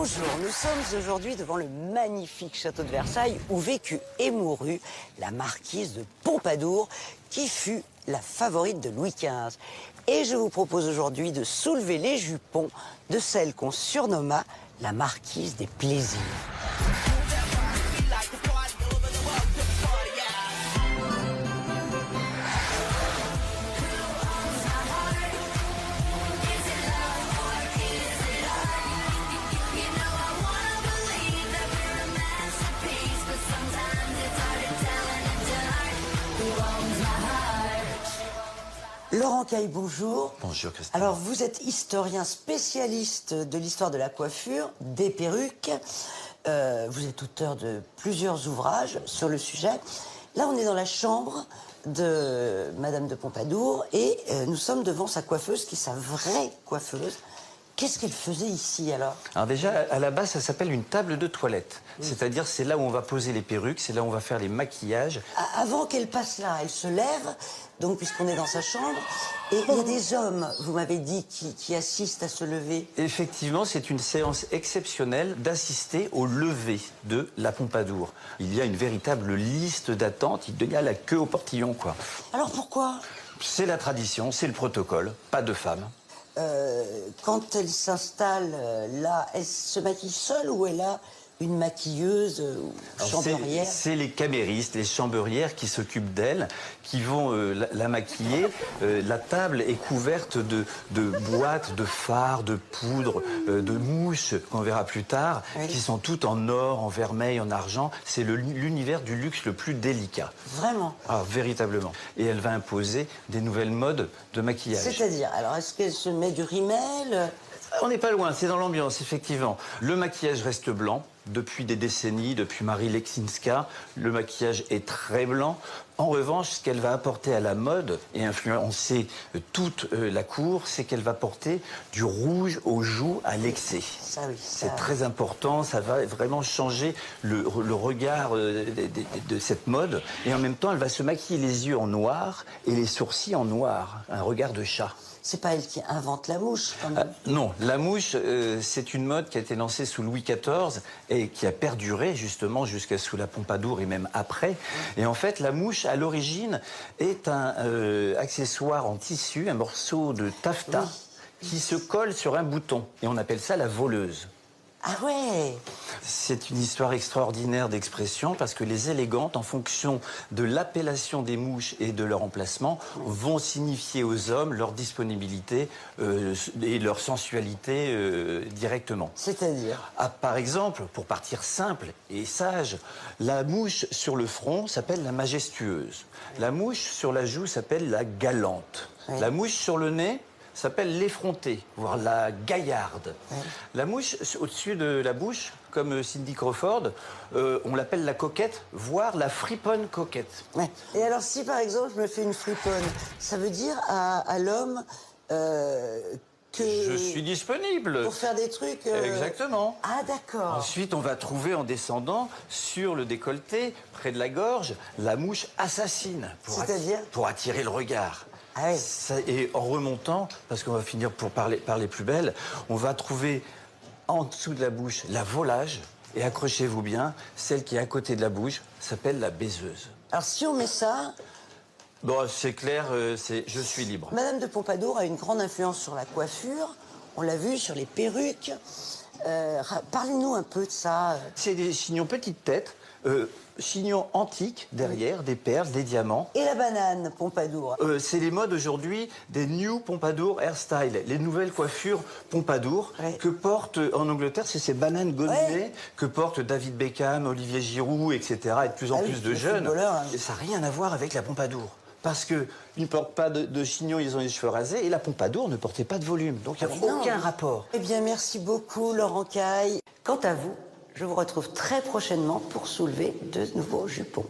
Bonjour, nous sommes aujourd'hui devant le magnifique château de Versailles où vécut et mourut la marquise de Pompadour qui fut la favorite de Louis XV. Et je vous propose aujourd'hui de soulever les jupons de celle qu'on surnomma la marquise des plaisirs. Laurent Caille, bonjour. Bonjour Christine. Alors vous êtes historien spécialiste de l'histoire de la coiffure, des perruques. Vous êtes auteur de plusieurs ouvrages sur le sujet. Là on est dans la chambre de Madame de Pompadour et nous sommes devant sa coiffeuse qui est sa vraie coiffeuse. Qu'est-ce qu'elle faisait ici alors? Alors déjà, à la base, ça s'appelle une table de toilette. Oui. C'est-à-dire, c'est là où on va poser les perruques, c'est là où on va faire les maquillages. Avant qu'elle passe là, elle se lève, donc puisqu'on est dans sa chambre, et il y a des hommes, vous m'avez dit, qui assistent à se lever. Effectivement, c'est une séance exceptionnelle d'assister au lever de la Pompadour. Il y a une véritable liste d'attente, il y a la queue au portillon, quoi. Alors pourquoi? C'est la tradition, c'est le protocole, pas de femmes. Quand elle s'installe là, elle se maquille seule ou elle a une maquilleuse ou chamberière? C'est les caméristes, les chamberières qui s'occupent d'elle, qui vont la maquiller. La table est couverte de boîtes, de fards, de poudre, de mouches, qu'on verra plus tard, oui, qui sont toutes en or, en vermeil, en argent. C'est l'univers du luxe le plus délicat. Vraiment? Ah, véritablement. Et elle va imposer des nouvelles modes de maquillage. C'est-à-dire, alors est-ce qu'elle se met du rímel? On n'est pas loin, c'est dans l'ambiance, effectivement. Le maquillage reste blanc. Depuis des décennies, depuis Marie Leczinska, le maquillage est très blanc. En revanche, ce qu'elle va apporter à la mode et influencer toute la cour, c'est qu'elle va porter du rouge aux joues à l'excès. Oui, c'est très important, ça va vraiment changer le regard de cette mode. Et en même temps, elle va se maquiller les yeux en noir et les sourcils en noir, un regard de chat. C'est pas elle qui invente la mouche, quand même. Non, la mouche, c'est une mode qui a été lancée sous Louis XIV et qui a perduré justement jusqu'à sous la Pompadour et même après. Et en fait, la mouche, à l'origine, est un accessoire en tissu, un morceau de taffetas, oui, qui se colle sur un bouton. Et on appelle ça la voleuse. Ah ouais! C'est une histoire extraordinaire d'expression parce que les élégantes, en fonction de l'appellation des mouches et de leur emplacement, vont signifier aux hommes leur disponibilité et leur sensualité directement. C'est-à-dire? Par exemple, pour partir simple et sage, la mouche sur le front s'appelle la majestueuse. La mouche sur la joue s'appelle la galante. Oui. La mouche sur le nez s'appelle l'effrontée, voire la gaillarde. Ouais. La mouche au-dessus de la bouche, comme Cindy Crawford, on l'appelle la coquette, voire la friponne coquette. Ouais. Et alors si par exemple je me fais une friponne, ça veut dire à l'homme que... Je suis disponible. Pour faire des trucs... Exactement. Ah d'accord. Ensuite, on va trouver en descendant, sur le décolleté, près de la gorge, la mouche assassine. C'est-à-dire? Pour attirer le regard. Ah oui. Et en remontant, parce qu'on va finir par les plus belles, on va trouver en dessous de la bouche la volage. Et accrochez-vous bien, celle qui est à côté de la bouche s'appelle la baiseuse. Alors si on met ça... Bon, c'est clair, je suis libre. Madame de Pompadour a une grande influence sur la coiffure. On l'a vu sur les perruques. Parlez-nous un peu de ça. C'est des chignons petite tête. Chignons antiques derrière, des perles, des diamants. Et la banane Pompadour? C'est les modes aujourd'hui des New Pompadour Hairstyle, les nouvelles coiffures Pompadour, oui, que portent en Angleterre, c'est ces bananes gommées, oui, que portent David Beckham, Olivier Giroud, etc. et de plus en plus de jeunes. Hein. Et ça n'a rien à voir avec la Pompadour. Parce qu'ils ne portent pas de chignons, ils ont les cheveux rasés, et la Pompadour ne portait pas de volume. Donc il n'y a aucun rapport. Eh bien, merci beaucoup, Laurent Caille. Quant à vous, je vous retrouve très prochainement pour soulever de nouveaux jupons.